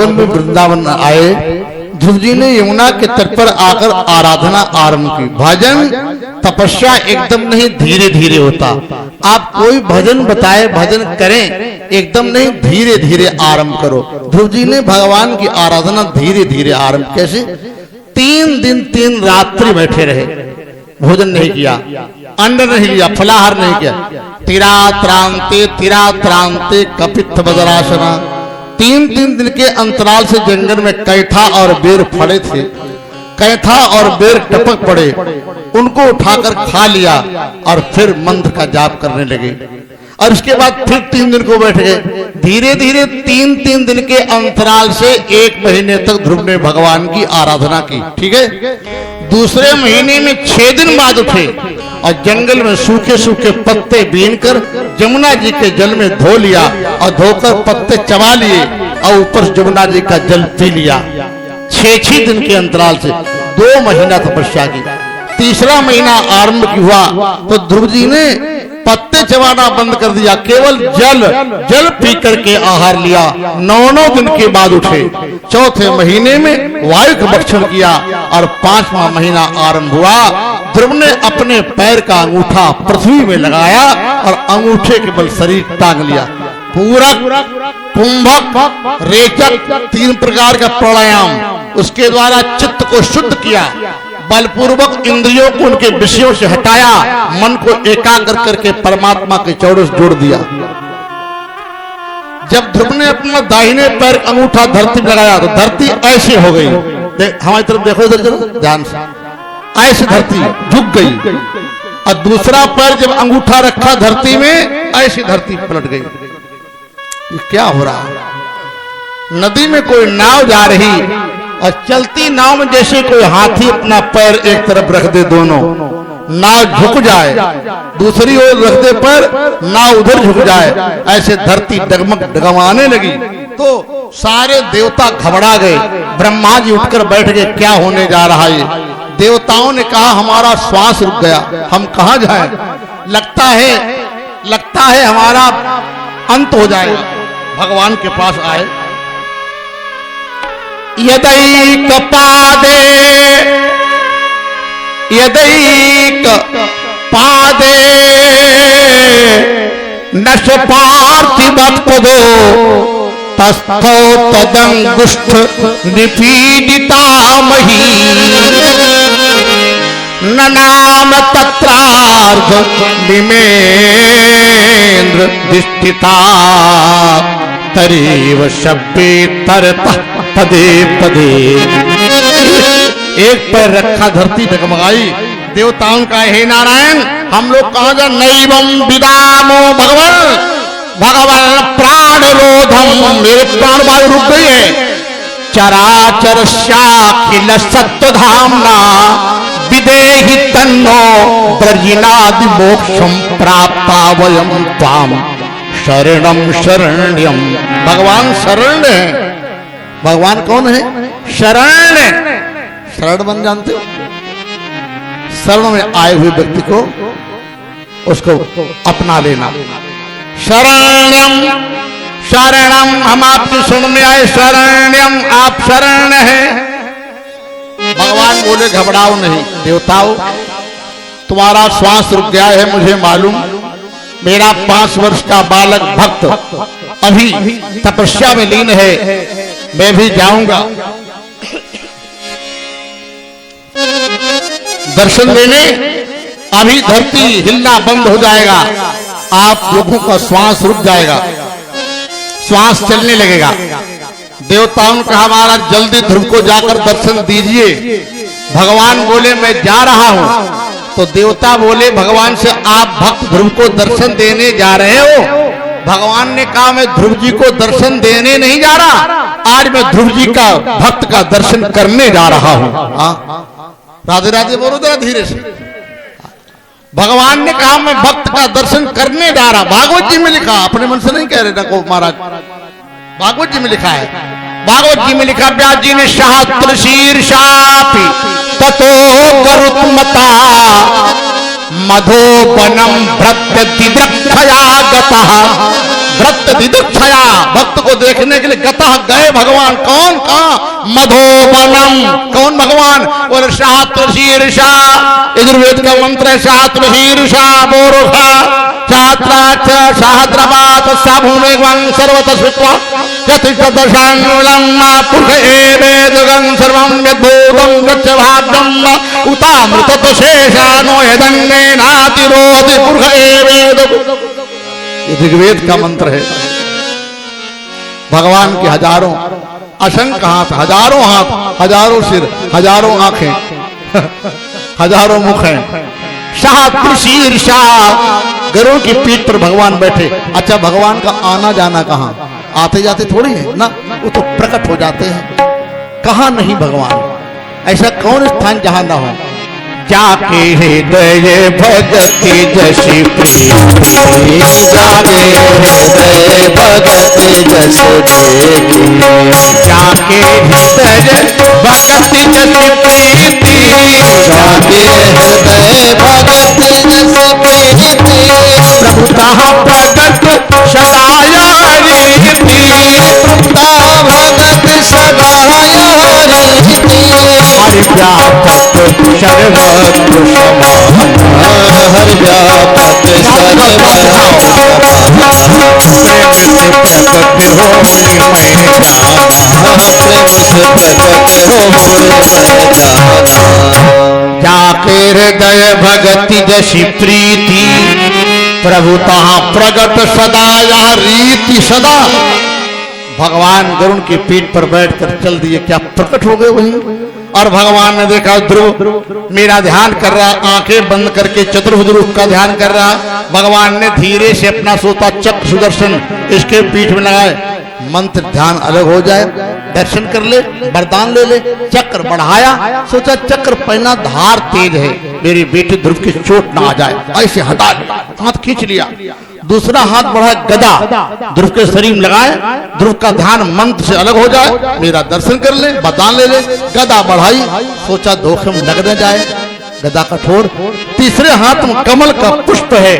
मधुवन में वृंदावन आए, ध्रुव जी ने यमुना के तट पर आकर आराधना आरंभ की। भजन तपस्या एकदम नहीं, धीरे धीरे होता। आप कोई भजन बताए, भजन करें, एकदम नहीं, धीरे धीरे आरंभ करो। ध्रुव जी ने भगवान की आराधना धीरे धीरे आरंभ। कैसे? 3 दिन 3 रात्रि बैठे रहे, भोजन नहीं किया, अन्न नहीं लिया, फलाहार नहीं किया। तिरा त्रांते कपित्थ बदरासना। 3 दिन के अंतराल से जंगल में कैथा और बेर फड़े थे। कैथा और बेर टपक पड़े, उनको उठाकर खा लिया और फिर मंत्र का जाप करने लगे। और उसके बाद फिर 3 दिन को बैठ गए। धीरे धीरे 3 दिन के अंतराल से 1 महीने तक ध्रुव ने भगवान की आराधना की। ठीक है। दूसरे महीने में 6 दिन बाद उठे और जंगल में सूखे सूखे पत्ते बीनकर जमुना जी के जल में धो लिया और धोकर पत्ते चबा लिए और ऊपर जमुना जी का जल पी लिया। 6 दिन के अंतराल से 2 महीना तपस्या की। तीसरा महीना आरंभ हुआ तो ध्रुव जी ने पत्ते चबाना बंद कर दिया, केवल जल पी करके आहार लिया। 9 दिन के बाद उठे। चौथे महीने में वायु का भक्षण किया और 5वां महीना आरंभ हुआ। ध्रुव ने अपने पैर का अंगूठा पृथ्वी में लगाया और अंगूठे के बल शरीर टांग लिया। पूरक, कुंभक, रेचक 3 प्रकार का प्राणायाम, उसके द्वारा चित्त को शुद्ध किया। बलपूर्वक इंद्रियों को उनके विषयों से हटाया, मन को एकाग्र करके परमात्मा के चौड़े से जोड़ दिया। जब ध्रुव ने अपना दाहिने पैर अंगूठा धरती में लगाया तो धरती ऐसे हो गई। हमारी तरफ देखो, इधर जरा ध्यान से। ऐसे धरती झुक गई और दूसरा पैर जब अंगूठा रखा धरती में, ऐसी धरती पलट गई। ये क्या हो रहा है? नदी में कोई नाव जा रही और चलती नाव में जैसे कोई हाथी अपना पैर एक तरफ रख दे, दोनों नाव झुक जाए, दूसरी ओर रख दे पैर, नाव उधर झुक जाए, ऐसे धरती डगमगाने लगी। तो सारे देवता घबरा गए। ब्रह्मा जी उठकर बैठ गए, क्या होने जा रहा है? देवताओं ने कहा हमारा श्वास रुक गया, हम कहां जाएं? लगता है हमारा अंत हो जाएगा। भगवान के पास आए। यदैक पादे नश पार्थिवत्पदो तस्थो तदंगुष्ठ निपीडिता मही ननाम तत्रार्ध निमेन्द्र दिष्टिता तरीव शब्बे तरता पदे पदे। एक पैर रखा, धरती डगमगाई। देवताओं का हे नारायण, हम लोग कहां जा? नैवं विदामो भगवान प्राण लोधम, मेरे प्राण वायु रुक गई है। चराचर शाखिल सत्व धामना विदेहि तन्नो ब्रजिनादि मोक्षम प्राप्ता वयम त्वाम शरणम शरण्यम। भगवान शरण है। भगवान कौन है? शरण। शरण बन जानते हो? शरण में आए हुए व्यक्ति को उसको अपना लेना। शरणम शरणम, हम आपकी शरण में आए। शरण्यम, आप शरण हैं। भगवान बोले घबराओ नहीं देवताओं, तुम्हारा श्वास रुक गया है, मुझे मालूम। मेरा 5 वर्ष का बालक भक्त अभी तपस्या में लीन है, मैं भी जाऊंगा दर्शन देने। अभी धरती हिलना बंद हो जाएगा, आप लोगों का श्वास रुक जाएगा, श्वास चलने लगेगा। देवताओं ने कहा महाराज जल्दी ध्रुव को जाकर दर्शन दीजिए। भगवान बोले मैं जा रहा हूं। तो देवता बोले भगवान से आप भक्त ध्रुव को दर्शन देने जा रहे हो? भगवान ने कहा मैं ध्रुव जी को दर्शन देने नहीं जा रहा, आज मैं ध्रुव जी का भक्त का दर्शन करने जा रहा हूं। राधे राधे बोलो जरा धीरे से। भगवान ने कहा मैं भक्त का दर्शन करने जा रहा। भागवत जी में लिखा, अपने मन से नहीं कह रहे ना को महाराज, भागवत जी में लिखा है। भागवत जी में लिखा व्यास जी ने शास्त्र शीर्षापि ततो करुत्मता मधोपनम भृत्य दिद्रक्षया गतः व्रत दिदुक्षया, भक्त को देखने के लिए गतः गए भगवान। कौन? कहाँ? मधोबनम। कौन भगवान? बोले शात्र शीर्षा, यजुर्वेद का मंत्र है शात्र शीर्षा बोरोखा छात्राच शाहद्रवात साभूमेगं सर्वत श्रुत्वा यतिष्ठदशांगुलं पुरुष एवेदगं सर्वं यद्भूतं गच्छ भाग्यं उतामृतत शेषानो यदन्नेनातिरोधि पुरुष एवेद। ये ऋग्वेद का मंत्र है। भगवान के हजारों असंख्य हाथ, हजारों हाथ, हजारों सिर, हजारों आंखें, हजारों मुख हैं। शाह शीर्षा, गरुड़ की पीठ पर भगवान बैठे। अच्छा, भगवान का आना जाना कहाँ? आते जाते थोड़ी है ना, वो तो प्रकट हो जाते हैं। कहाँ नहीं भगवान? ऐसा कौन स्थान जहां ना हो? जाके हृदय भगति जसी प्रीति, जाके हृदय भगति जस देवी, जाके हृदय भगति जस प्रीति, जाके हृदय भगति जस प्रीति, प्रभुता भगत सदाया रीति, प्रभुता भगत सदाया रीति, हरिव्यापक सर्व जाके हृदय भगति जसी प्रीति, प्रभुता प्रगट सदा यह रीति सदा। भगवान गरुड़ की पीठ पर बैठकर चल दिए, क्या प्रकट हो गए वहीं। और भगवान ने देखा ध्रुव मेरा ध्यान कर रहा, आंखें बंद करके चतुर्भुज रूप का ध्यान कर रहा। भगवान ने धीरे से अपना सोता चक्र सुदर्शन इसके पीठ में लगाए। मंत्र ध्यान अलग हो जाए, दर्शन कर ले, वरदान ले ले। चक्र बढ़ाया, सोचा चक्र पहना धार तेज है, मेरी बेटी ध्रुव की चोट ना आ जाए, ऐसे हटा लिया, हाथ खींच लिया। दूसरा हाथ बढ़ाया, गदा ध्रुव के शरीर में लगाए, ध्रुव का ध्यान मंत्र से अलग हो जाए, मेरा दर्शन कर ले, वरदान ले ले। गदा बढ़ाई, सोचा धोखे में लग न जाए, गदा कठोर। तीसरे हाथ में कमल का पुष्प है,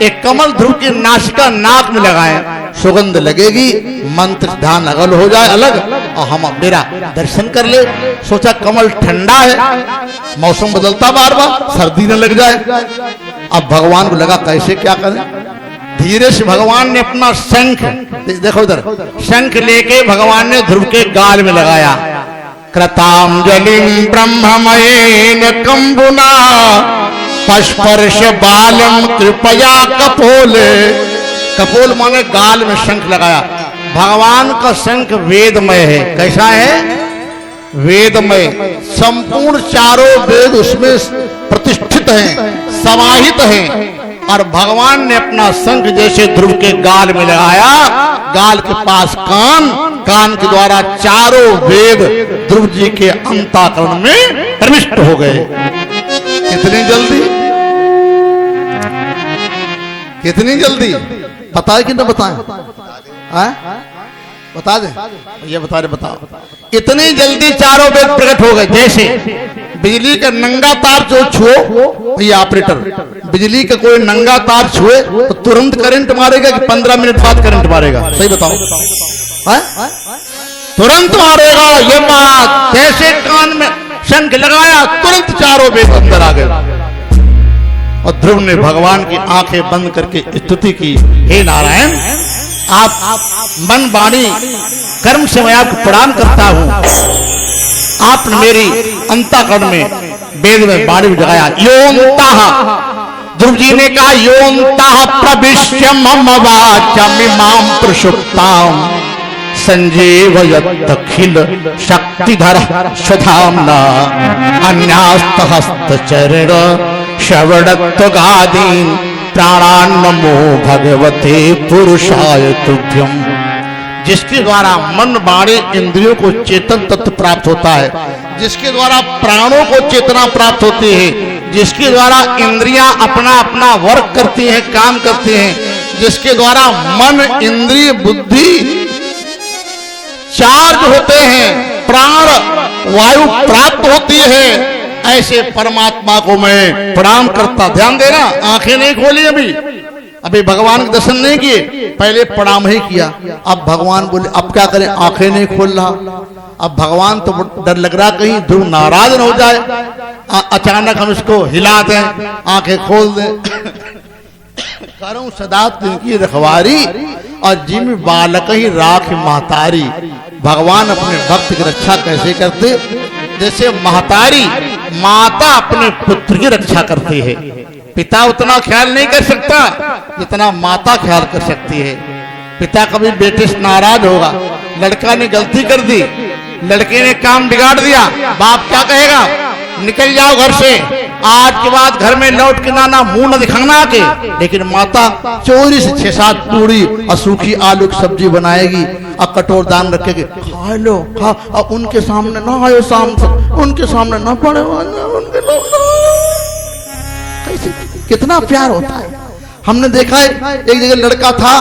एक कमल ध्रुव की नासिका नाक में लगाए, सुगंध लगेगी, मंत्र ध्यान अगल हो जाए अलग, और हम मेरा दर्शन कर ले। सोचा कमल ठंडा है, मौसम बदलता बार बार, सर्दी न लग जाए। अब भगवान को लगा कैसे क्या करें। धीरे से भगवान ने अपना शंख, देखो इधर, शंख लेके भगवान ने ध्रुव के गाल में लगाया। कृतांजलिं ब्रह्ममयेन कंबुना पस्पर्श बालम कृपया कपोले। कपोल माने गाल में शंख लगाया। भगवान का शंख वेदमय है। कैसा है? वेदमय। संपूर्ण चारों वेद उसमें प्रतिष्ठित हैं, समाहित हैं। और भगवान ने अपना शंख जैसे ध्रुव के गाल में लगाया, गाल के पास कान, कान के द्वारा चारों वेद ध्रुव जी के अंतःकरण में प्रविष्ट हो गए। कितनी जल्दी, कितनी जल्दी, पता है कि न बताएं? बता दें, ये बता रहे, बताओ। इतनी जल्दी चारों वेद प्रकट हो गए। जैसे बिजली का नंगा तार जो छुओ, ये ऑपरेटर बिजली का कोई नंगा तार छुए तो तुरंत करंट मारेगा कि 15 मिनट बाद करंट मारेगा? सही बताओ। तुरंत मारेगा। ये बात जैसे कान में शंख लगाया, तुरंत चारों वेद अंदर आ गए। और ध्रुव ने भगवान की आंखें बंद करके स्तुति की, हे नारायण, आप मन वाणी कर्म से मैं आपको प्रणाम करता हूं। आपने मेरी अंतःकरण में वेद में वाणी जगाया। योऽन्तः, ध्रुव जी ने कहा, योऽन्तः प्रविश्य मम वाचमिमां प्रसुप्तां संजीवयत्यखिल शक्तिधरः स्वधाम्ना अन्यास्तहस्तचरण श्रवणत्वगादीन् प्राणान्नमो भगवते पुरुषाय तुभ्यम्। जिसके द्वारा मन वाणी इंद्रियों को चेतन तत्व प्राप्त होता है, जिसके द्वारा प्राणों को चेतना प्राप्त होती है, जिसके द्वारा इंद्रियां अपना अपना वर्क करती हैं, काम करती हैं, जिसके द्वारा मन, इंद्रिय, बुद्धि चार्ज होते हैं, प्राण वायु प्राप्त होती है, ऐसे परमात्मा को मैं प्रणाम करता। ध्यान देना, आंखें नहीं खोली अभी, अभी भगवान के दर्शन नहीं किए, पहले प्रणाम ही किया। अब भगवान बोले अब क्या करें, आंखें नहीं खोल रहा। अब भगवान तो डर लग रहा कहीं ध्रुव नाराज न हो जाए, अचानक हम इसको हिला दें, आंखें खोल दें। करूं सदा तिनकी रखवारी और जिम बालक ही राख महतारी। भगवान अपने भक्त की रक्षा कैसे करते, जैसे महतारी माता अपने पुत्र की रक्षा करती है। पिता उतना ख्याल नहीं कर सकता जितना माता ख्याल कर सकती है। पिता कभी बेटे से नाराज होगा, लड़का ने गलती कर दी, लड़के ने काम बिगाड़ दिया, बाप क्या कहेगा, निकल जाओ घर से, आज के बाद घर में लौट के ना मुंह न दिखाना आके। लेकिन माता चोरी से 6-7 पूरी और सूखी आलू की सब्जी बनाएगी और कटोर दान रखेगी, खा लो खा, और उनके सामने ना आयो, शाम से उनके सामने ना पड़े, उनके कितना प्यार होता है। हमने देखा है एक जगह लड़का था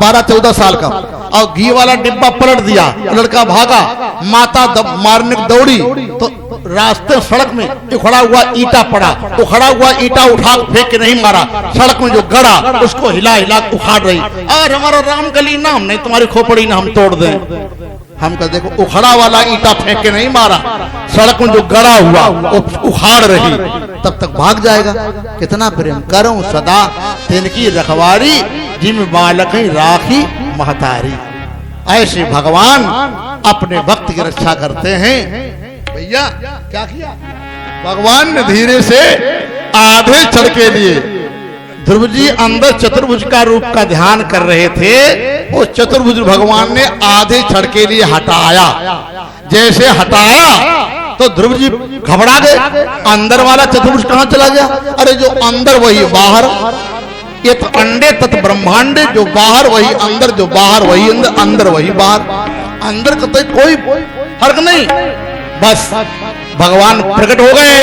12-14 साल का और घी वाला डिब्बा पलट दिया, लड़का भागा, माता मारने दौड़ी तो रास्ते सड़क में उखड़ा हुआ ईंटा पड़ा, उखड़ा हुआ ईंटा उठा फेंक के नहीं मारा, सड़क में जो गड़ा उसको हिला हिला उखाड़ रही, और हमारा राम गली नाम नहीं तुम्हारी खोपड़ी ना हम तोड़ दें। हम कह देखो उखड़ा वाला ईंटा फेंक के नहीं मारा, सड़क में जो गड़ा हुआ वो उखाड़ रही, तब तक भाग जाएगा। कितना प्रेम, करूं सदा तिनकी रखवारी जिम बालक ही राखी महतारी। ऐसे भगवान अपने भक्त की रक्षा करते हैं। भैया क्या किया भगवान ने, धीरे से आधे क्षण के लिए ध्रुव जी अंदर चतुर्भुज का रूप का ध्यान कर रहे थे, वो चतुर्भुज भगवान ने आधे क्षण के लिए हटाया। जैसे हटाया तो ध्रुव जी घबरा गए, अंदर वाला चतुर्भुज कहां चला गया? अरे जो अंदर वही बाहर, ये तो अंडे तत् ब्रह्मांड, जो बाहर वही अंदर, जो बाहर वही अंदर, अंदर वही बाहर, अंदर का तो कोई फर्क नहीं। बस भगवान प्रकट हो गए,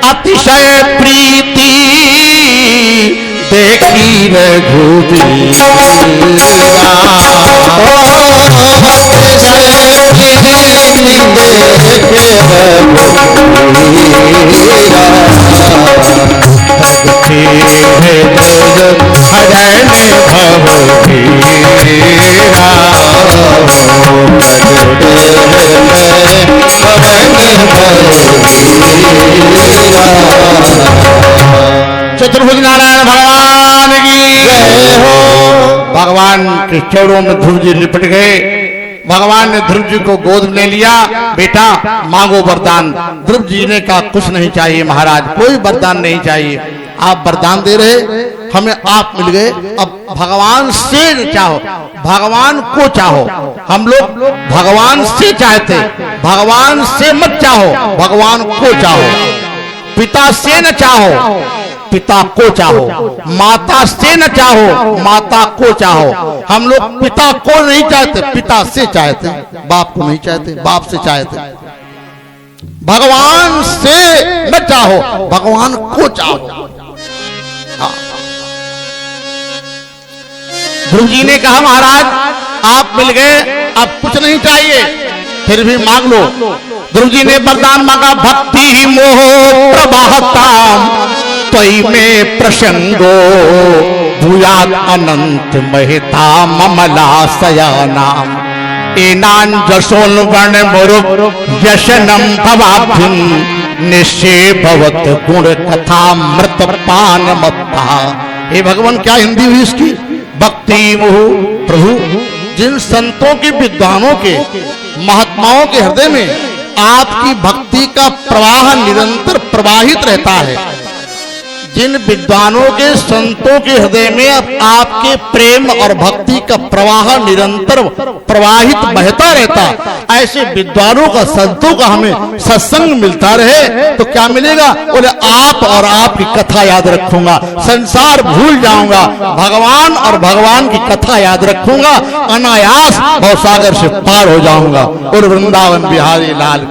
अतिशय प्रीति देखी रघुबीरा, चतुर्भुज नारायण भगवान की जय हो। भगवान के चरणों में ध्रुव जी लिपट गए। भगवान ने ध्रुव जी को गोद में ले लिया, बेटा मांगो वरदान। ध्रुव जी ने कहा कुछ नहीं चाहिए महाराज, कोई वरदान नहीं चाहिए, आप वरदान दे रहे, हमें आप मिल गए, अब भगवान से चाहो, भगवान को चाहो। हम लोग भगवान से चाहते, भगवान से मत चाहो, भगवान को चाहो। पिता से न चाहो, पिता को चाहो। माता से न चाहो, माता को चाहो। हम लोग पिता को नहीं चाहते, पिता से चाहते, बाप को नहीं चाहते, बाप से चाहते। भगवान से न चाहो, भगवान को चाहो। ध्रुव जी ने कहा महाराज आप मिल गए, अब कुछ नहीं चाहिए, फिर भी मांग लो। ध्रुव जी ने वरदान मांगा, भक्ति मोह प्रभाता त्वयि में प्रसंगो भूयात् अनंत महिता ममलाशयानाम एनान जसोन वर्ण मुरु व्यसनम भवाभ्युम निश्चय भवत गुण कथा मृत पान मत्ता। हे भगवान क्या हिंदी हुई इसकी? भक्ति मोह प्रभु, जिन संतों के विद्वानों के महात्माओं के हृदय में आपकी भक्ति का प्रवाह निरंतर प्रवाहित रहता है, जिन विद्वानों के संतों के हृदय में आपके प्रेम और भक्ति का प्रवाह निरंतर प्रवाहित बहता रहता, ऐसे विद्वानों का संतों का हमें सत्संग मिलता रहे तो क्या मिलेगा? बोले आप और आपकी कथा याद रखूंगा, संसार भूल जाऊंगा, भगवान और भगवान की कथा याद रखूंगा, अनायास भवसागर से पार हो जाऊंगा। और वृंदावन बिहारी लाल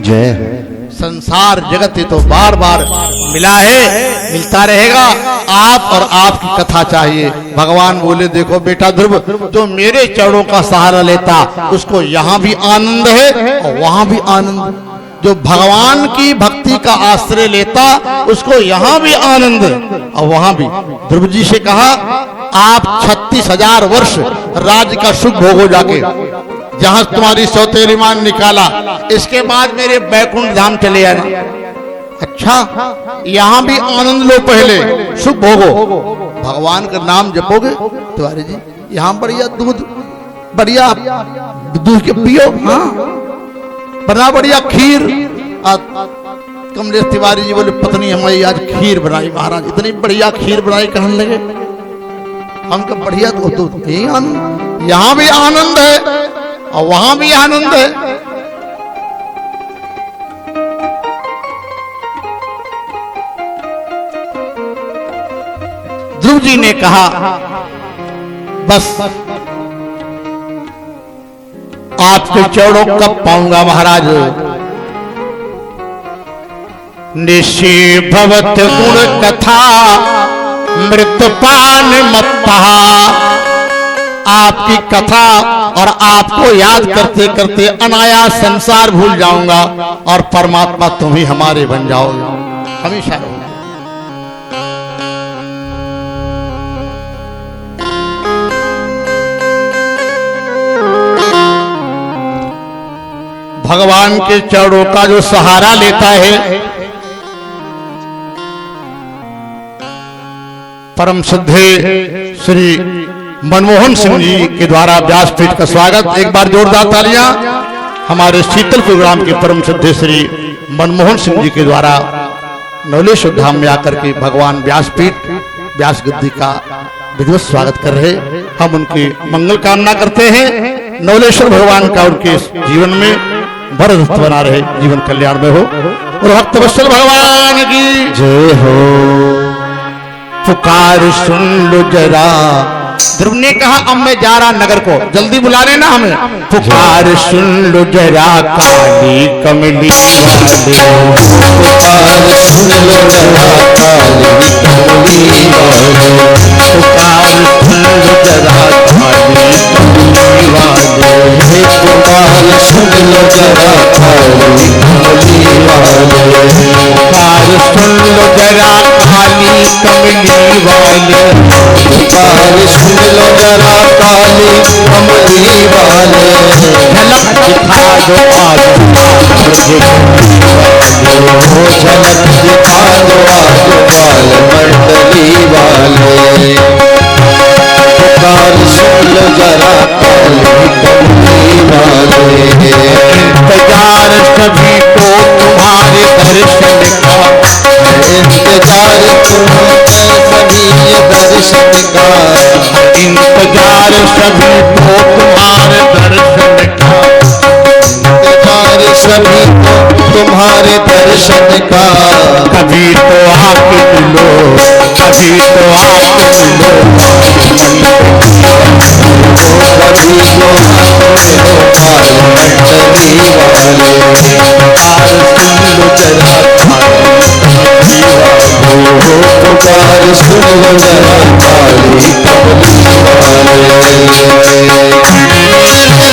जय। संसार जगत तो बार बार मिला है, मिलता रहेगा, आप और आपकी कथा चाहिए। भगवान बोले देखो बेटा ध्रुव, जो मेरे चरणों का सहारा लेता उसको यहाँ भी आनंद है और वहां भी आनंद। जो भगवान की भक्ति का आश्रय लेता उसको यहाँ भी आनंद और वहां भी। ध्रुव जी से कहा आप 36,000 वर्ष राज्य का सुख भोगो जाके, जहां तुम्हारी सौतेली मां निकाला, इसके बाद मेरे बैकुंठ धाम चले आना। अच्छा, यहां भी आनंद लो, पहले सुख भोगो, भगवान का नाम जपोगे तिवारी जी, यहां बढ़िया दूध, बढ़िया दूध के पियो, हाँ बना बढ़िया खीर। कमलेश तिवारी जी बोले पत्नी हमारी आज खीर बनाई महाराज, इतनी बढ़िया खीर बनाई, कहने लगे हम कब बढ़िया तो यही आनंद, यहां भी आनंद है और वहां भी आनंद है। ध्रुव जी ने कहा बस आपके चरणों कब पाऊंगा महाराज। निशि भवत गुण कथा मृतपान मत्ता, आपकी कथा और आपको याद करते करते अनायास संसार भूल जाऊंगा और परमात्मा तुम ही हमारे बन जाओगे हमेशा। भगवान के चरणों का जो सहारा लेता है, परम श्रद्धे श्री मनमोहन सिंह जी के द्वारा व्यासपीठ का स्वागत। एक बार जोरदार तालियां हमारे शीतल प्रोग्राम के परम श्रद्धे श्री मनमोहन सिंह जी के द्वारा नवलेश्वर धाम में आकर के भगवान व्यासपीठ व्यास गद्दी का विधिवत स्वागत कर रहे। हम उनकी मंगल कामना करते हैं, नवलेश्वर भगवान का उनके जीवन में भरत बना रहे, जीवन कल्याण में हो और भक्त वत्सल भगवान की जय हो। पुकार सुन लो जरा, ध्रुव ने कहा अब मैं जा रहा नगर को, जल्दी बुला लेना हमें। पुकार सुन लो जरा काली कमली वाले, पुकार सुन लो जरा काली कमली वाले, पुकार सुन लो जरा काली कमली वाले, पुकार सुन लो जरा काली कमली वाले, पुकार सुन लो जरा काली कमली वाले, पुकार सुन लो जरा काली कमली वाले, झलक दिखा दो आज मुझे वो झलक दिखा दो आज बाल मंडली वाले, पुकार सुन लो जरा काली कमली वाले। इंतजार सभी को तुम्हारे दर्शन का, इंतजार तुम्हें सभी दर्शन का, इंतजार सभी को तुम्हारे दर्शन का, इंतजार सभी को तुम्हारे दर्शन का। कभी तो आके मिलो, कभी तो आके मिलो, कभी तो आके मिलो बाल मंडली वाले, पुकार सुन लो जरा काली वाले, पुकार सुन लो जरा काली कमली वाले।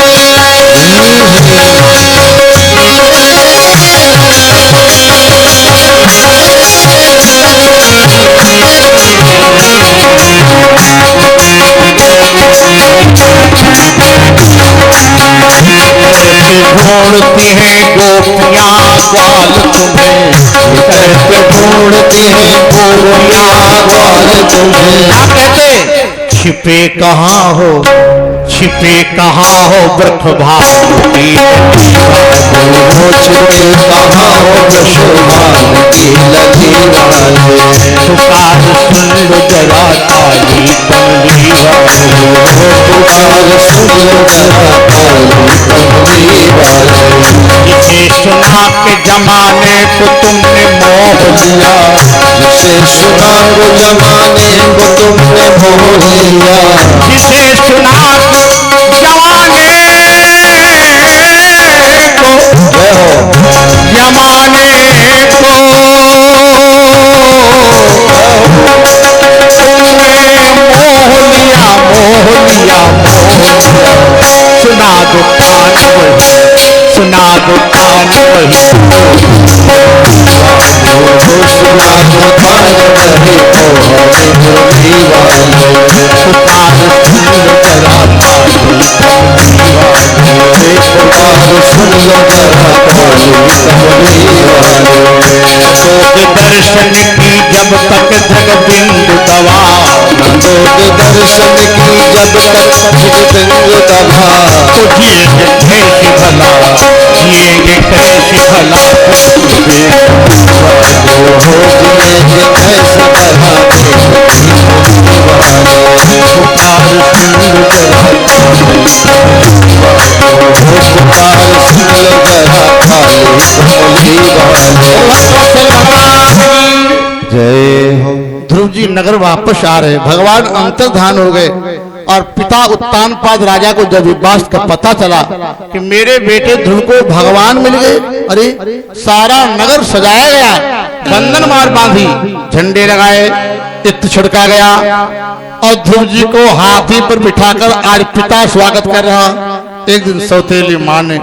ढूंढती हैं गोपियां ग्वाल तुम्हें, करके ढूंढती हैं गोपियां ग्वाल तुम्हें। क्या कहते? छिपे कहाँ हो, छिपे कहाँ हो वृक्ष भाव की, छिपे कहाँ हो वृक्ष भाव की लगी वाले, पुकार सुन लो जरा काली कमली वाले, पुकार सुन लो जरा काली कमली वाले। जिसे सुना के जमाने को तुमने मोह लिया, जिसे सुना को जमाने को तुमने मोह लिया, जिसे सुना को जमाने को, जमाने को तुमने मोह लिया, मोह लिया, मोह लिया। सुना दो कान, सुना दो कान भगवान वही दर्शन की जब तक जगबिंद दवा, दर्शन की जब तक जगबिंद दवा, तो जिएंगे कैसे भला, जिएंगे कैसे भला, जिएंगे कैसे भला, जय हो। ध्रुव जी नगर वापस आ रहे, भगवान अंतर्धान हो गए और पिता उत्तानपाद राजा को जब इस बात का पता चला कि मेरे बेटे ध्रुव को भगवान मिल गए, अरे सारा नगर सजाया गया, बंधन मार बांधी, झंडे लगाए, इत्र छिड़का गया और ध्रुव जी को हाथी पर बिठाकर आज पिता स्वागत कर रहा। एक दिन सौतेली मां ने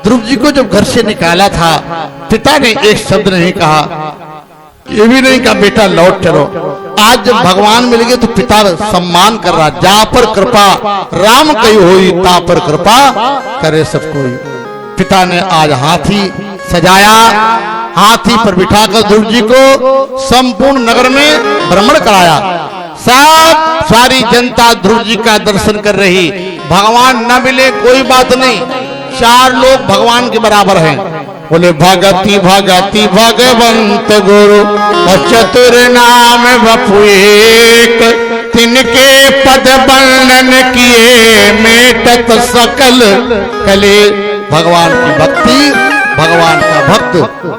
ध्रुव जी को जब घर से निकाला था, पिता ने एक शब्द नहीं कहा, ये भी नहीं कहा बेटा लौट चलो। आज जब भगवान मिल गए तो पिता सम्मान कर रहा, जा पर कृपा राम कही होई, ता पर कृपा करे सब कोई। पिता ने आज हाथी सजाया, हाथी पर बिठाकर ध्रुव जी को संपूर्ण नगर में भ्रमण कराया। सब सारी जनता ध्रुव जी का दर्शन कर रही। भगवान न मिले कोई बात नहीं, 4 लोग भगवान के बराबर हैं। बोले भगति भगति भगवंत गुरु और चतुर नाम बपु एक, तिनके पद वर्णन किए मेटत सकल कले। भगवान की भक्ति, भगवान का भक्त,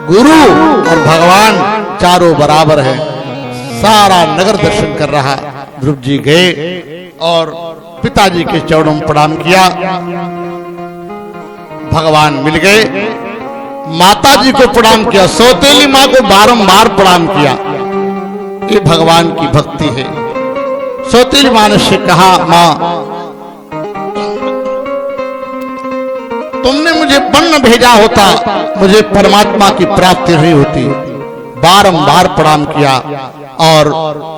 गुरु और भगवान चारों बराबर है। सारा नगर दर्शन कर रहा। ध्रुव जी गए और पिताजी के चरणों में प्रणाम किया। भगवान मिल गए, माता जी को प्रणाम किया, सौतेली मां को बारंबार प्रणाम किया। ये भगवान की भक्ति है। सौतेली मां ने से कहा, मां तुमने मुझे वन भेजा होता, मुझे परमात्मा की प्राप्ति नहीं होती। बारंबार प्रणाम किया और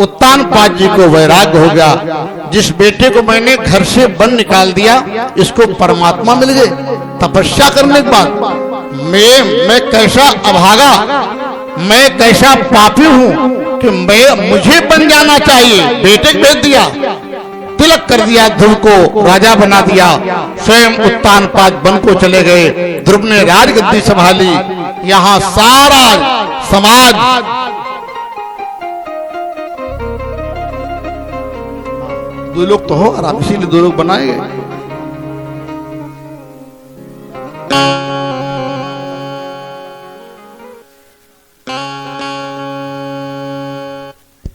उत्तानपाद जी को वैराग्य हो गया। जिस बेटे को मैंने घर से वन निकाल दिया, इसको परमात्मा मिल गए। तपस्या करने के बाद मैं कैसा अभागा, मैं कैसा पापी हूं कि मुझे बन जाना चाहिए। बेटे भेज दिया, तिलक कर दिया, ध्रुव को राजा बना दिया। स्वयं उत्तानपाद वन को चले गए। ध्रुव ने राजगद्दी संभाली। यहाँ सारा समाज दो लोग तो हो और इसीलिए 2 लोग बनाए गए।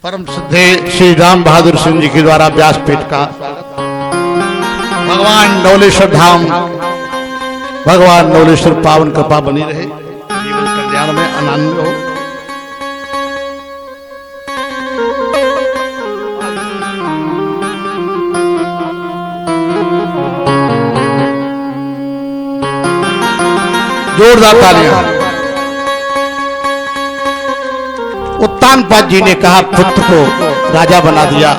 परम सिद्धे श्री राम बहादुर सिंह जी के द्वारा व्यासपीठ का भगवान नौलेश्वर धाम, भगवान नौलेश्वर पावन कृपा बनी रहे, जीवन कल्याण में आनंद हो। जोरदार तालियां। उत्तानपाद जी ने कहा, पुत्र को राजा बना दिया।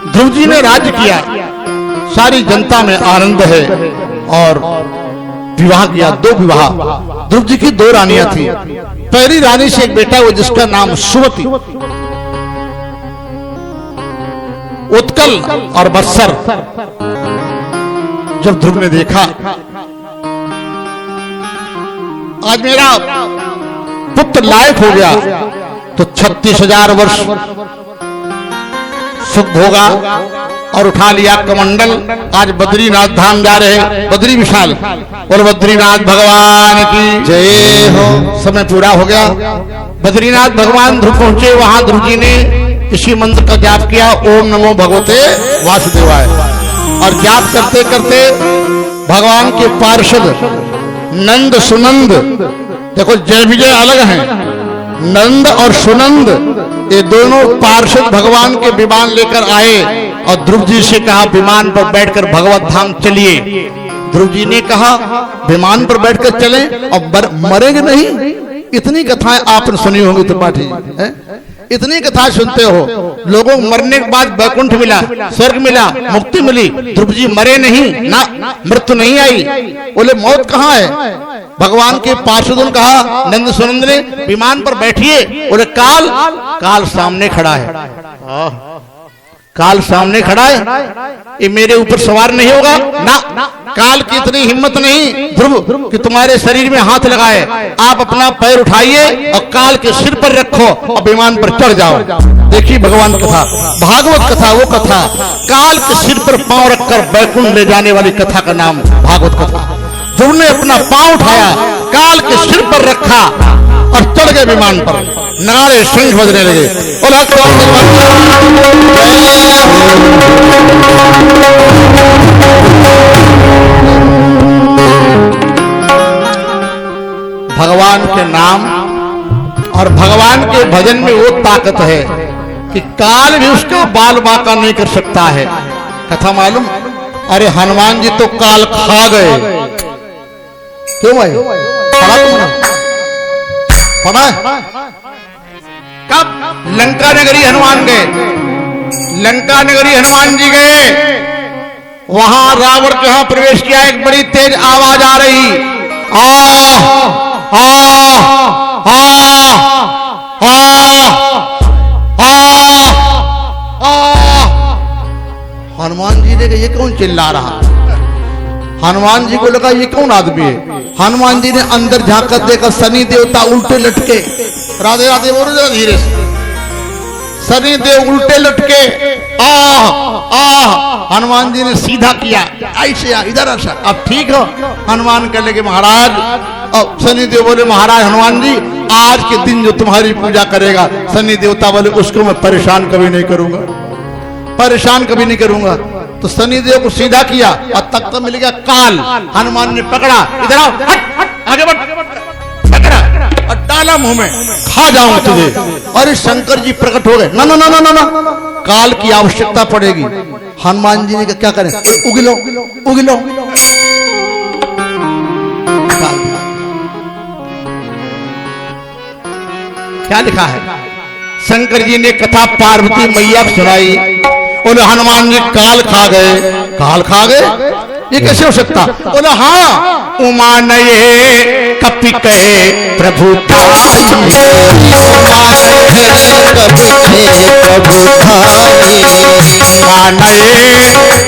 ध्रुव जी ने राज्य किया, सारी जनता में आनंद है। और विवाह किया, 2 विवाह। ध्रुव जी की 2 रानियां थी। पहली रानी से एक बेटा हुआ जिसका नाम सुमति, उत्कल और बत्सर। जब ध्रुव ने देखा आज मेरा पुत्र लायक हो गया, तो 36,000 वर्ष सुख भोगा और उठा लिया कमंडल। आज बद्रीनाथ धाम जा रहे हैं, बद्री विशाल और बद्रीनाथ भगवान की जय हो। समय पूरा हो गया, बद्रीनाथ भगवान ध्रुव पहुंचे। वहां ध्रुव जी ने इसी मंत्र का जाप किया, ओम नमो भगवते वासुदेवाय। और जाप करते करते भगवान के पार्षद नंद सुनंद, देखो जय विजय अलग हैं, नंद और सुनंद ये दोनों पार्षद भगवान के विमान लेकर आए और ध्रुव जी से कहा विमान पर बैठकर भगवत धाम चलिए। ध्रुव जी ने कहा विमान पर बैठकर चलें और मरेंगे नहीं। इतनी कथाएं आपने सुनी होंगी त्रिपाठी जी, इतनी कथा सुनते हो। लोगों को मरने के बाद वैकुंठ मिला, स्वर्ग मिला, मुक्ति मिली, ध्रुव जी मरे नहीं ना, मृत्यु नहीं आई। बोले मौत कहाँ है? भगवान के पार्षदों ने कहा नंद सुनंद ने विमान पर बैठिए। बोले काल सामने खड़ा है, काल सामने खड़ा है, ये मेरे ऊपर सवार नहीं होगा ना। काल की इतनी हिम्मत नहीं ध्रुव कि तुम्हारे शरीर में हाथ लगाए। आप अपना पैर उठाइए और काल के सिर पर रखो और विमान पर चढ़ जाओ। देखिए भगवान कथा, भागवत कथा, वो कथा काल के सिर पर पांव रखकर बैकुंठ ले जाने वाली कथा का नाम भागवत कथा। ध्रुव ने अपना पांव उठाया, काल के सिर पर रखा और चढ़ गए विमान पर। नारे शंख बजने लगे। भगवान के नाम और भगवान के भजन में वो ताकत है कि काल भी उसको बाल बांका नहीं कर सकता है। कथा मालूम? अरे हनुमान जी तो काल खा गए। क्यों भाई? पढ़ा तुमने? पढ़ा है? कब? लंका नगरी हनुमान गए, लंका नगरी हनुमान जी गए, वहां रावण के यहां प्रवेश किया। एक बड़ी तेज आवाज आ रही, हनुमान जी ने कहा ये कौन चिल्ला रहा? हनुमान जी को लगा ये कौन आदमी है। हनुमान जी ने अंदर झांक देखा, शनि देवता उल्टे लटके। राधे राधे बोलो जरा धीरे से। शनि देव उल्टे लटके। हनुमान जी ने सीधा किया, ऐसे इधर ऐसा। अब ठीक हो? हनुमान कह लगे महाराज, अब शनि देव बोले महाराज हनुमान जी आज के दिन जो तुम्हारी पूजा करेगा, शनि देवता बोले उसको मैं परेशान कभी नहीं करूंगा, परेशान कभी नहीं करूंगा। तो शनि देव को सीधा किया और तक तो मिल गया काल। हनुमान ने पकड़ा, इधर आओ, हट हट आगे बढ़, पकड़ा और डाला मुंह में, खा जाऊंगा तुझे। अरे शंकर जी प्रकट हो गए, ना ना ना ना ना, काल की आवश्यकता पड़ेगी। हनुमान जी ने क्या करें? उगिलो उगिलो। क्या लिखा है? शंकर जी ने कथा पार्वती मैया को सुनाई। बोले हनुमान जी काल खा गए। काल खा गए? ये कैसे हो सकता? बोले हाँ, उमा नये कपि कहे प्रभु भाई, उमा नये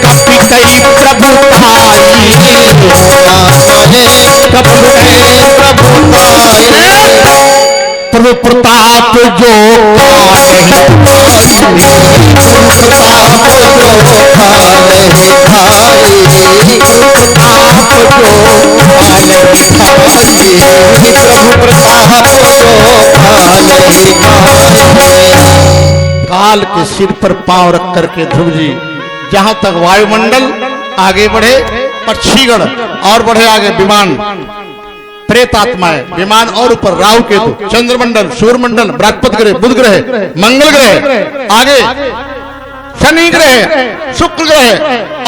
कपि कही प्रभु भाई, प्रभु प्रताप जो काल के सिर पर पांव रख करके ध्रुव जी जहां तक वायुमंडल आगे बढ़े, पक्षीगण और बढ़े आगे, विमान प्रेतात्माएं, विमान और ऊपर राहु केतु, चंद्रमंडल, सूर्यमंडल, बृहस्पति ग्रह, बुध ग्रह, मंगल ग्रह, आगे शनि ग्रह, शुक्र ग्रह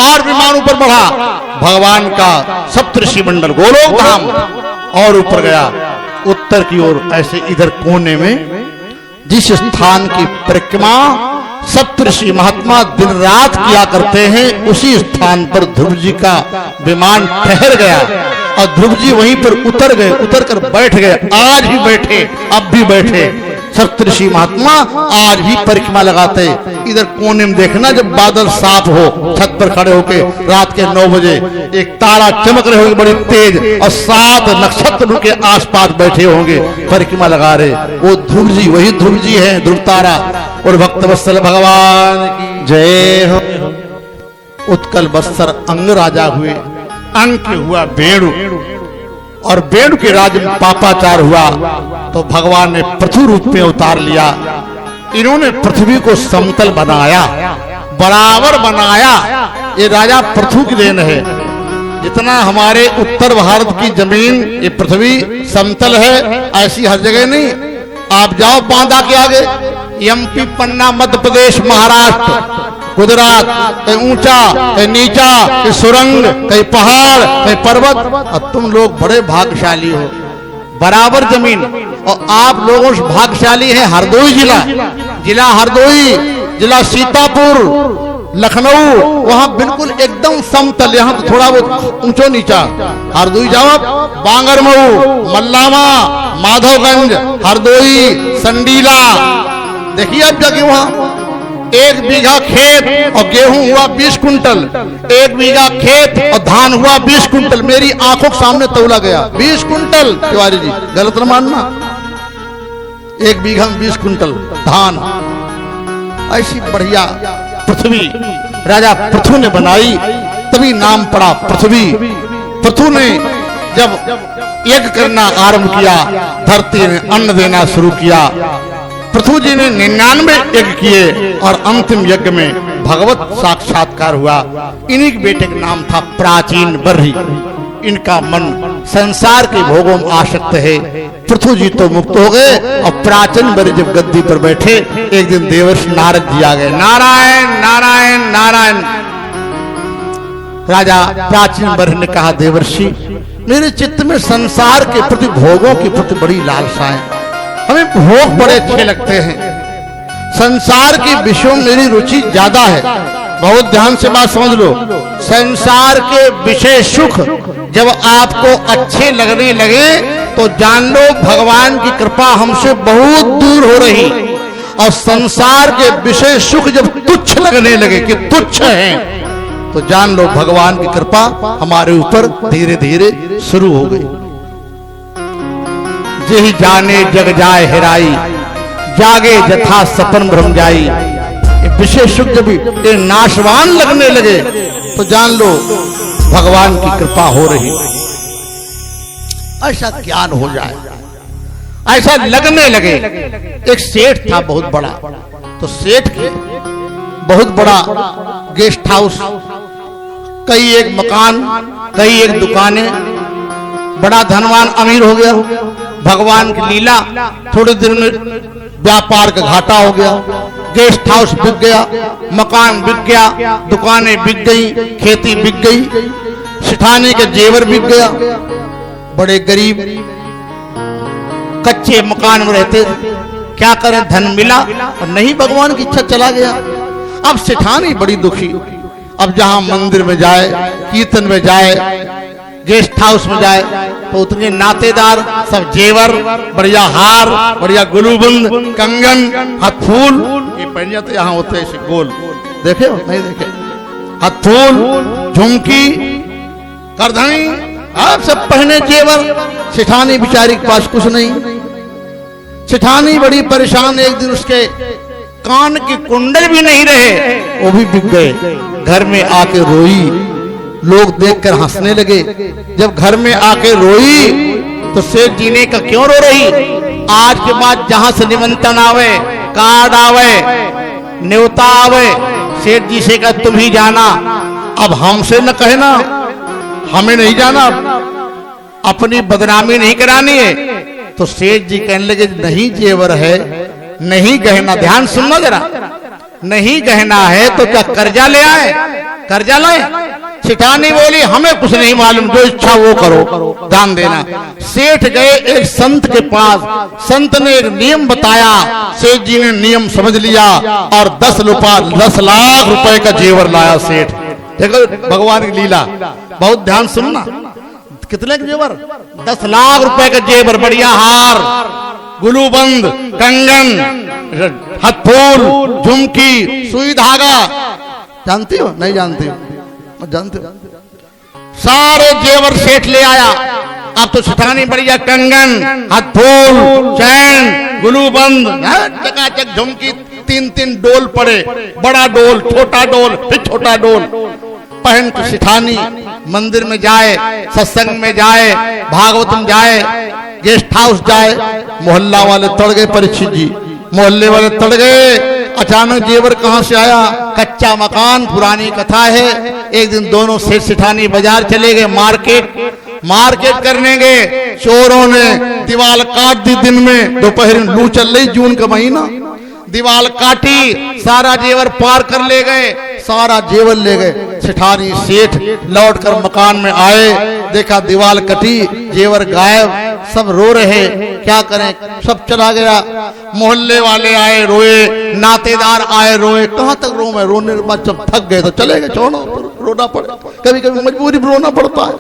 और विमान ऊपर बढ़ा। भगवान का सप्तऋषि मंडल गोलोक धाम और ऊपर गया उत्तर की ओर। ऐसे इधर कोने में जिस स्थान की परिक्रमा सप्तऋषि महात्मा दिन रात किया करते हैं, उसी स्थान पर ध्रुव जी का विमान ठहर गया और ध्रुव जी वहीं पर उतर गए, उतर कर बैठ गए। आज भी बैठे, अब भी बैठे। सप्तऋषि महात्मा आज भी परिक्रमा लगाते। इधर कोने में देखना, जब बादल साफ हो, छत पर खड़े होके रात के 9 बजे एक तारा चमक रहे होंगे बड़ी तेज और 7 नक्षत्र उनके आसपास बैठे होंगे, परिक्रमा लगा रहे। वो ध्रुव जी, वही ध्रुव जी है, ध्रुव तारा। और भक्तवत्सल भगवान की जय हो। उत्कल बत्सर अंग राजा हुए, अंक हुआ वेणु और वेणु के राज्य में पापाचार हुआ तो भगवान ने पृथु रूप में उतार लिया। इन्होंने पृथ्वी को समतल बनाया, बराबर बनाया। ये राजा पृथु की देन है। जितना हमारे उत्तर भारत की जमीन, ये पृथ्वी समतल है, ऐसी हर जगह नहीं। आप जाओ बांदा के आगे, एमपी, पन्ना, मध्य प्रदेश, महाराष्ट्र, गुजरात, कहीं ऊंचा, कहीं नीचा, कहीं सुरंग, कहीं पहाड़, कहीं पर्वत, और तुम लोग बड़े भाग्यशाली हो, बराबर जमीन। और आप लोगों से भाग्यशाली है हरदोई जिला, जिला हरदोई, जिला सीतापुर, लखनऊ, वहां बिल्कुल एकदम समतल, यहाँ तो थोड़ा बहुत ऊंचो नीचा। हरदोई जाओ, बांगरमऊ, मल्लामा, माधवगंज, हरदोई, संडीला, देखिए अब जाके वहां 1 बीघा खेत और गेहूं हुआ 20 कुंटल, 1 बीघा खेत और धान हुआ 20 कुंटल, मेरी आंखों के सामने तौला गया 20 कुंटल। तिवारी जी गलत न मानना, 1 बीघा में 20 कुंटल धान। ऐसी बढ़िया पृथ्वी राजा पृथु ने बनाई, तभी नाम पड़ा पृथ्वी। पृथु ने जब यज्ञ करना आरंभ किया, धरती ने अन्न देना शुरू किया। पृथु जी ने 99 यज्ञ किए और अंतिम यज्ञ में भगवत साक्षात्कार हुआ। इन्हीं के बेटे का नाम था प्राचीन बर्ही। इनका मन संसार के भोगों में आसक्त है। पृथु जी तो मुक्त हो गए और प्राचीन बर्ही जब गद्दी पर बैठे, एक दिन देवर्षि नारद जी आ गए। नारायण नारायण नारायण। राजा प्राचीन बर्ही ने कहा, देवर्षि मेरे चित्त में संसार के प्रति, भोगों के प्रति बड़ी लालसा है, हमें भोग बड़े अच्छे लगते हैं, संसार के विषयों में मेरी रुचि ज्यादा है। बहुत ध्यान से बात समझ लो, संसार के विषय सुख जब आपको अच्छे लगने लगे तो जान लो भगवान की कृपा हमसे बहुत दूर हो रही। और संसार के विषय सुख जब तुच्छ लगने लगे कि तुच्छ हैं, तो जान लो भगवान की कृपा हमारे ऊपर धीरे धीरे शुरू हो गई। जेहि जाने जग जाए हेराई, जागे जथा सपन भ्रम जाई। विशेष सुख जब ये नाशवान लगने लगे तो जान लो भगवान की कृपा हो रही। ऐसा ज्ञान हो जाए, ऐसा लगने लगे। एक सेठ था बहुत बड़ा, तो सेठ के बहुत बड़ा गेस्ट हाउस, कई एक मकान, कई एक दुकानें, बड़ा धनवान अमीर हो गया। भगवान की लीला, थोड़े दिन में व्यापार का घाटा हो गया, गेस्ट हाउस बिक गया, मकान बिक गया, दुकानें बिक गई, खेती बिक गई, सिठाने के जेवर बिक गया। बड़े गरीब कच्चे मकान में रहते थे, क्या करें, धन मिला और नहीं भगवान की इच्छा चला गया। अब सिठानी बड़ी दुखी। अब जहां मंदिर में जाए, कीर्तन में जाए, गेस्ट हाउस में जाए, तो उतने नातेदार सब जेवर, बढ़िया हार, बढ़िया गुलूबंद, कंगन, हथफूल, ये पहनिया तो यहाँ होते ऐसे गोल, देखे हो नहीं देखे, हथफूल, झुमकी, करधनी, आप सब पहने जेवर। सिठानी बिचारी के पास कुछ नहीं। सिठानी बड़ी परेशान। एक दिन उसके कान के कुंडल भी नहीं रहे, वो भी बिक गए। घर में आके रोई, लोग देखकर हंसने लगे। जब घर में आके रोई तो सेठ जी ने कहा, क्यों रो रही? आज के बाद जहां से निमंत्रण आवे, कार्ड आवे, न्योता आवे, सेठ जी से कहा तुम ही जाना, अब हमसे न कहना, हमें नहीं जाना, अपनी बदनामी नहीं करानी है। तो सेठ जी कहने लगे, नहीं जेवर है, नहीं गहना, ध्यान सुनना जरा, नहीं गहना है तो क्या कर्जा ले आए, कर्जा लाए? सिठानी बोली, हमें कुछ नहीं मालूम, जो इच्छा वो करो, दान देना। सेठ गए एक संत के पास, संत ने एक नियम बताया, सेठ जी ने नियम समझ लिया और 10 लाख रुपए का जेवर लाया सेठ। देखो भगवान की लीला, बहुत ध्यान सुनना। कितने का जेवर? 10 लाख रुपए का जेवर, बढ़िया हार, गुलूबंद, कंगन, हथफूल, झुमकी, सुई धागा। जानती हो? नहीं जानती हो? जानते हो? सारे जेवर सेठ ले आया। अब तो सिठानी बढ़िया कंगन, हथफूल, चैन, गुलूबंद, चकाचक झुमकी, 3-3 डोल पड़े, बड़ा डोल, छोटा डोल, फिर छोटा डोल पहन के सिठानी मंदिर में जाए, सत्संग में जाए, भागवत में जाए, गेस्ट हाउस जाए। मोहल्ला वाले तड़ गए, परीक्षित जी मोहल्ले वाले तड़ गए। अचानक जेवर कहां से आया? कच्चा मकान, पुरानी कथा है। एक दिन दोनों सेठ सिठानी बाजार चले गए, मार्केट करने गए। चोरों ने दीवार काट दी दिन में, दोपहर लू चल रही, जून का महीना, दीवार काटी, सारा जेवर पार कर ले गए। सारा जेवर ले गए। सेठानी सेठ लौट कर मकान में आए, देखा दीवार कटी, जेवर गायब, सब रो रहे, क्या करें, सब चला गया। मोहल्ले वाले आए रोए, नातेदार आए रोए, कहां तक रो मैं, रोने के बाद जब थक गए तो चले गए, छोड़ो रोना पड़े, कभी कभी मजबूरी में रोना पड़ता है।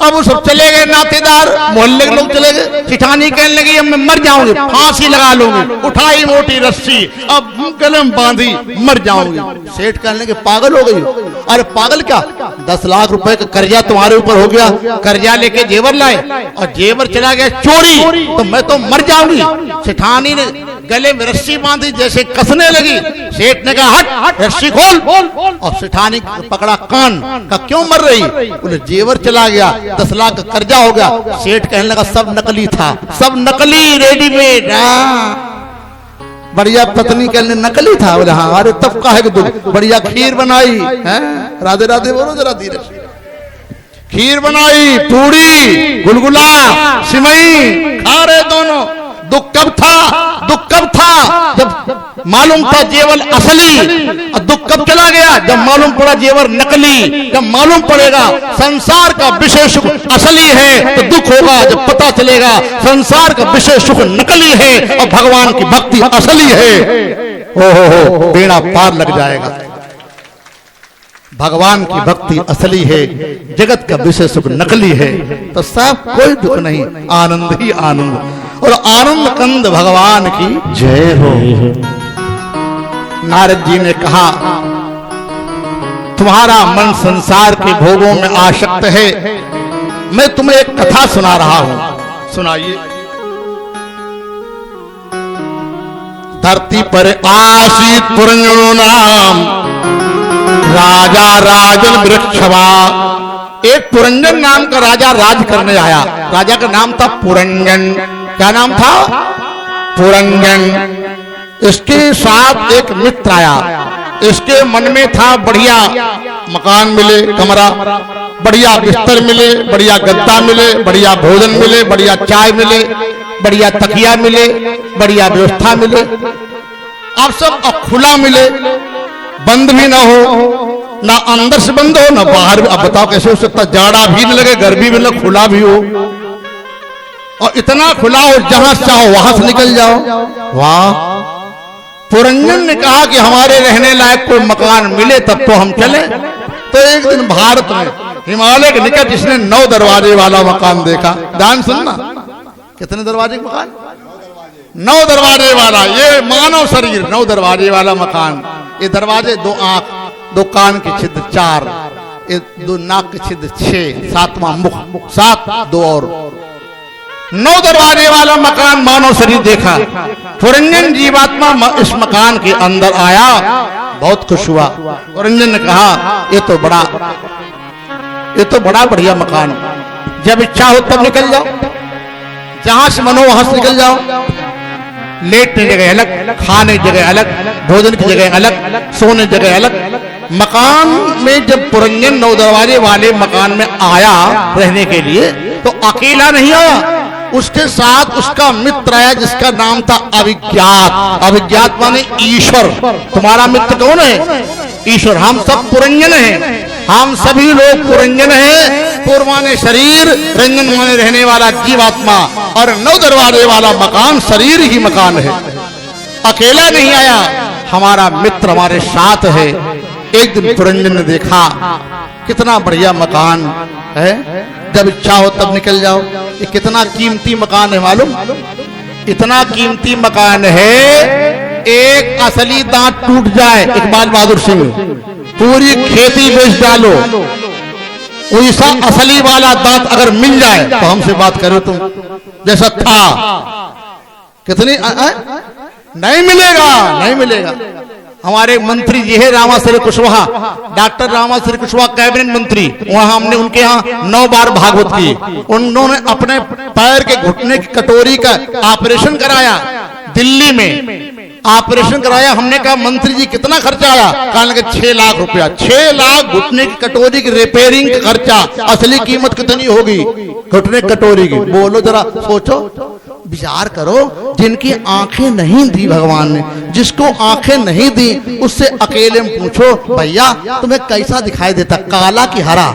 अब वो सब चले गए, नातेदार मोहल्ले के लोग चले गए। सेठानी कहने लगी अब मैं मर जाऊंगी, फांसी लगा लूंगी, उठाई मोटी रस्सी, अब गले में बांधी, मर जाऊंगी। सेठ कहने लगे पागल हो गई? अरे पागल क्या, 10 लाख रुपए का कर्जा तुम्हारे ऊपर हो गया, कर्जा लेके जेवर लाए और जेवर चला गया चोरी, तो मैं तो मर जाऊंगी। सेठानी ने गले में रस्सी बांधी, जैसे कसने लगी, सेठ ने कहा हट रस्सी खोल, और सेठानी पकड़ा कान का, क्यों मर रही? बोले जेवर चला गया, 10 लाख का कर्जा हो गया। सेठ कहने लगा सब नकली था, सब नकली, रेडीमेड। बढ़िया पत्नी कहने नकली था? बोले हाँ। अरे तब का है कि तुम बढ़िया खीर बनाई है, राधे राधे बोलो जरा धीरे, खीर बनाई, पूड़ी, गुलगुला, सिमई खा रहे दोनों। दुख कब था, दुख कब था जब मालूम था जेवर असली, और दुख कब चला गया जब मालूम पड़ा जेवर नकली। जब मालूम पड़ेगा संसार का विषय सुख असली है तो दुख होगा जब पता चलेगा संसार का विषय सुख नकली है और भगवान की भक्ति असली है। हो बेड़ा पार लग जाएगा। भगवान की भक्ति असली है, जगत का विषय सुख नकली है, तो सब कोई दुख नहीं, आनंद ही आनंद। और आनंद कंद भगवान की जय हो। नारद जी ने कहा तुम्हारा मन संसार के भोगों में आसक्त है, मैं तुम्हें एक कथा सुना रहा हूं, सुनाइए। धरती पर आसीत पुरंजनो नाम राजा राजन वृक्षवा। एक पुरंजन नाम का राजा राज करने आया। राजा का नाम था पुरंजन। क्या नाम था? पुरंजन। इसके साथ एक मित्र आया। इसके मन में था बढ़िया मकान मिले, कमरा, बढ़िया बिस्तर मिले, बढ़िया गद्दा मिले, बढ़िया भोजन मिले, बढ़िया चाय मिले, बढ़िया तकिया मिले, बढ़िया व्यवस्था मिले, अब सब खुला मिले, बंद भी ना हो, ना अंदर से बंद हो ना बाहर। अब बताओ कैसे हो सकता, जाड़ा भी न लगे, गर्मी भी न, खुला भी हो, और इतना खुला हो जहां चाहो वहां से निकल जाओ। वाह। पुरंजन ने कहा कि हमारे रहने लायक कोई मकान मिले तब तो हम चले। तो एक दिन भारत में हिमालय के निकट इसने 9 दरवाजे वाला मकान देखा। ध्यान सुनना, कितने दरवाजे का मकान? 9 दरवाजे वाला। ये मानव शरीर 9 दरवाजे वाला मकान। ये दरवाजे 2 आंख, 2 कान के छिद्र 4, 2 नाक के छिद्र 6, 7वां मुख 7, 2 और 9 दरवाजे वाला मकान मानव शरीर देखा। पुरंजन जीवात्मा इस मकान के अंदर आया, बहुत खुश हुआ। पुरंजन ने कहा ये तो बड़ा बढ़िया मकान, जब इच्छा हो तब निकल जाओ, जहां से मनो वहां से निकल जाओ। लेटने जगह अलग, खाने जगह अलग, भोजन की जगह अलग, सोने जगह अलग। मकान में जब पुरंजन 9 दरवाजे वाले मकान में आया रहने के लिए, तो अकेला नहीं आया, उसके साथ उसका मित्र आया जिसका नाम था अभिज्ञात। अभिज्ञात माने ईश्वर। तुम्हारा मित्र कौन है? ईश्वर। हम सब पुरंजन हैं, हम सभी लोग पुरंजन हैं। पुर माने शरीर, रंजन माने रहने वाला जीवात्मा, और 9 दरवाजे वाला मकान शरीर ही मकान है। अकेला नहीं आया, हमारा मित्र हमारे साथ है। एक दिन पुरंजन ने देखा कितना बढ़िया मकान है, जब इच्छा हो तब निकल जाओ। ये कितना कीमती मकान है मालूम? इतना कीमती मकान है, एक असली दांत टूट जाए, इकबाल बहादुर सिंह, पूरी खेती बेच डालो, वैसा असली वाला दांत अगर मिल जाए तो हमसे बात करो तुम, जैसा था। कितनी नहीं मिलेगा, नहीं मिलेगा। हमारे मंत्री जी है रामाश्री कुशवाहा, डॉक्टर रामाश्री कुशवाहा कैबिनेट मंत्री, वहां हमने उनके यहाँ 9 बार भागवत की। उन्होंने अपने पैर के घुटने की कटोरी का ऑपरेशन कराया, दिल्ली में ऑपरेशन कराया। हमने कहा मंत्री जी कितना खर्चा आया? कहने लगे 6 लाख रुपया। 6 लाख घुटने की कटोरी की रिपेयरिंग का खर्चा। असली कीमत कितनी होगी घुटने की कटोरी की? बोलो जरा, सोचो। विचार करो, जिनकी आंखें नहीं दी भगवान ने, जिसको आंखें नहीं दी उससे अकेले में पूछो भैया तुम्हें कैसा दिखाई देता, काला कि हरा?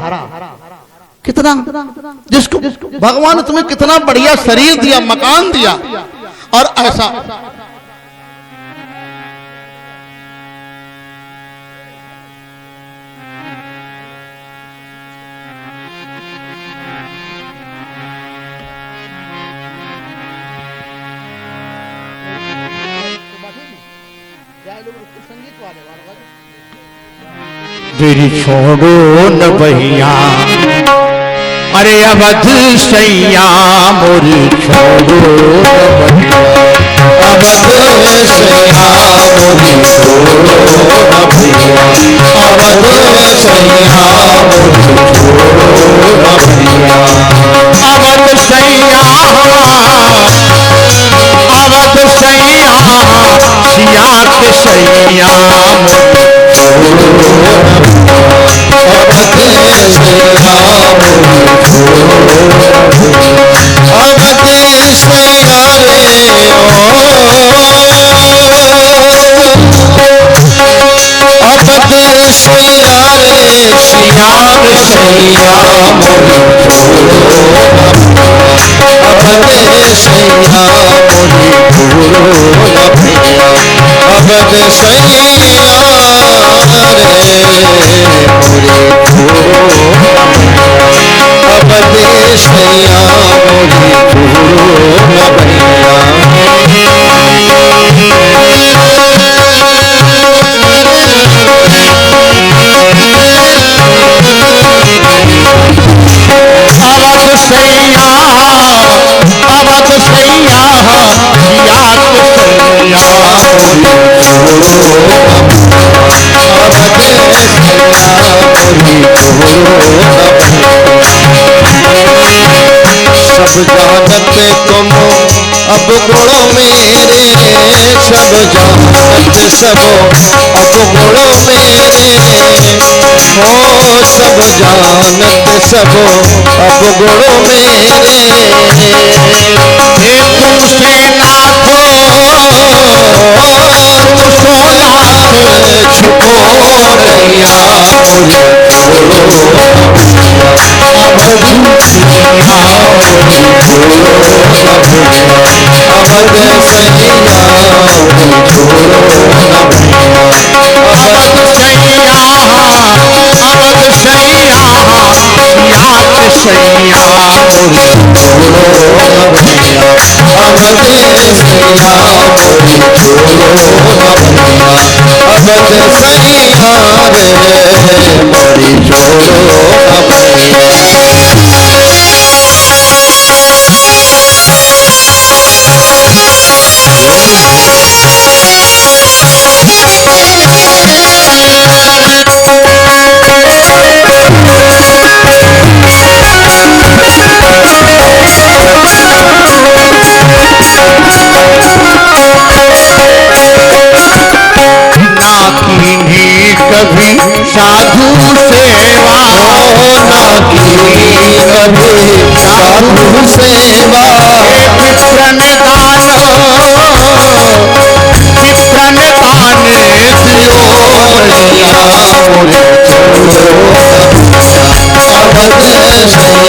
कितना, जिसको भगवान ने तुम्हें कितना बढ़िया शरीर दिया, मकान दिया, और ऐसा तेरी छोड़ो न भैया, अरे अवध सैया मोरी छोड़ो न भैया, अवध सैया मोरी छोड़ो न भैया, अवध सैया मोरी छोड़ो न भैया, अवध सैया अवध सैया सिया के सैया सब जानते तुम अब गुणों मेरे, सब जानते सब अब गुणों मेरे, हो सब जानते सब अब गुणों मेरे, तुमसे नाथो सोनाथ छुपो नैया कभी साधु सेवा, ना की कभी साधु सेवा, विप्रन दान दियो नैया अवध सैया मोरी छोड़ो न भैया, अवध सैया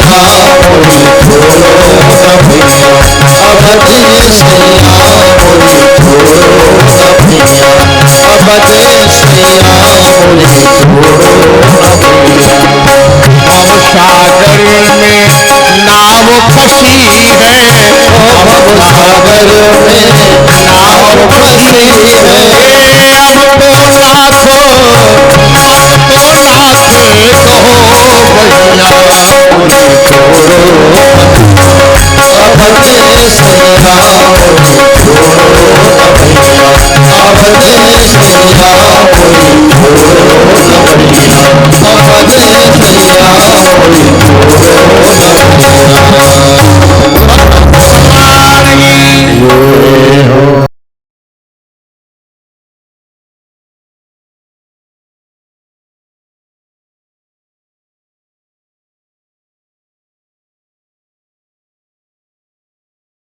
मोरी छोड़ो न भैया, अवध सैया मोरी छोड़ो न भैया। भव सागर में नाव फंसी है, भव सागर में नाव फंसी है, अब तो नाथ कहो भैया मोरी छोड़ो